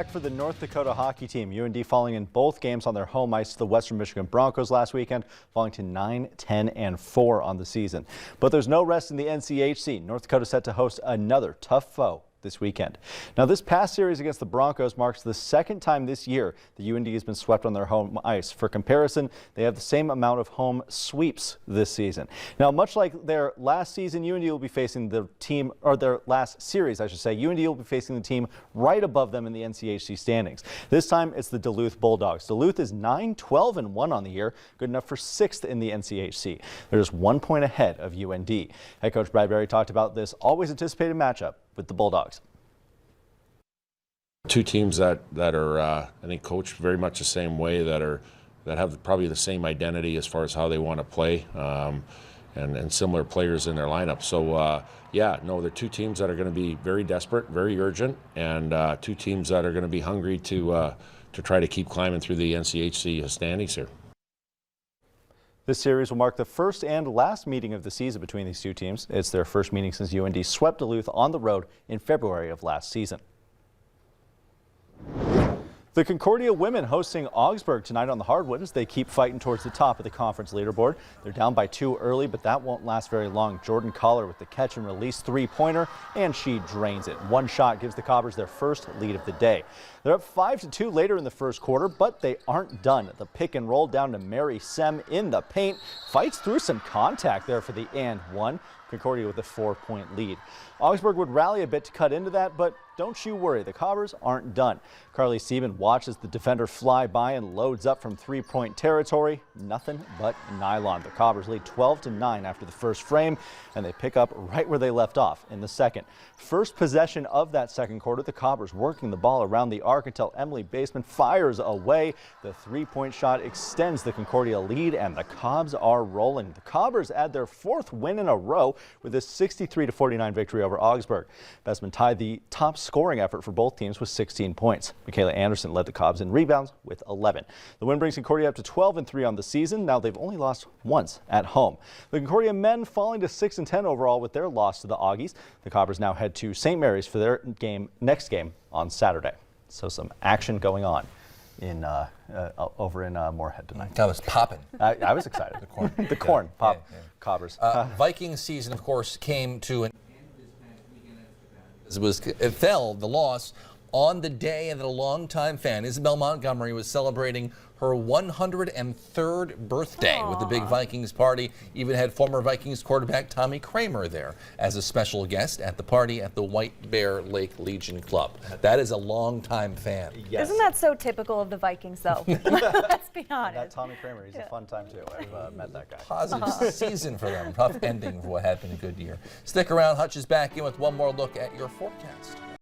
For the North Dakota hockey team, UND falling in both games on their home ice to the Western Michigan Broncos last weekend, falling to 9-10-4 on the season. But there's no rest in the NCHC. North Dakota set to host another tough foe this weekend. Now, this past series against the Broncos marks the second time this year the UND has been swept on their home ice. For comparison, they have the same amount of home sweeps this season. Now, much like their last season, UND will be facing the team, or their last series, I should say, UND will be facing the team right above them in the NCHC standings. This time, it's the Duluth Bulldogs. Duluth is 9-12-1 on the year, good enough for 6th in the NCHC. They're just 1 point ahead of UND. Head coach Brad Berry talked about this always anticipated matchup with the Bulldogs. Two teams that are I think coached very much the same way, that have probably the same identity as far as how they want to play, and similar players in their lineup. So they're two teams that are going to be very desperate, very urgent, and two teams that are going to be hungry to try to keep climbing through the NCHC standings here. This series will mark the first and last meeting of the season between these two teams. It's their first meeting since UND swept Duluth on the road in February of last season. The Concordia women hosting Augsburg tonight on the hardwood as they keep fighting towards the top of the conference leaderboard. They're down by 2 early, but that won't last very long. Jordan Collar with the catch and release three-pointer, and she drains it. One shot gives the Cobbers their first lead of the day. They're up 5-2 later in the first quarter, but they aren't done. The pick and roll down to Mary Sem in the paint. Fights through some contact there for the and one. Concordia with a 4-point lead. Augsburg would rally a bit to cut into that, but don't you worry, the Cobbers aren't done. Carly Sieben watches the defender fly by and loads up from 3-point territory. Nothing but nylon. The Cobbers lead 12-9 after the first frame, and they pick up right where they left off in the second. First possession of that second quarter, the Cobbers working the ball around the arc until Emily Baseman fires away. The 3-point shot extends the Concordia lead, and the Cobbs are rolling. The Cobbers add their 4th win in a row with a 63-49 victory over Augsburg. Baseman tied the top scoring effort for both teams with 16 points. Michaela Anderson led the Cobbs in rebounds with 11. The win brings Concordia up to 12-3 on the season. Now they've only lost once at home. The Concordia men falling to 6-10 overall with their loss to the Augies. The Cobbers now head to St. Mary's for their next game on Saturday. So some action going on in over in Moorhead tonight. That was popping. I was excited. The corn. The corn. Pop. Yeah. Cobbers. Vikings season, of course, came to an it fell, the loss, on the day that a longtime fan, Isabel Montgomery, was celebrating her 103rd birthday with the big Vikings party. Even had former Vikings quarterback Tommy Kramer there as a special guest at the party at the White Bear Lake Legion Club. That is a longtime fan. Yes. Isn't that so typical of the Vikings, though? Let's be honest. That Tommy Kramer, he's a fun time, too. I've met that guy. Positive season for them. Tough ending for what had been a good year. Stick around. Hutch is back in with one more look at your forecast.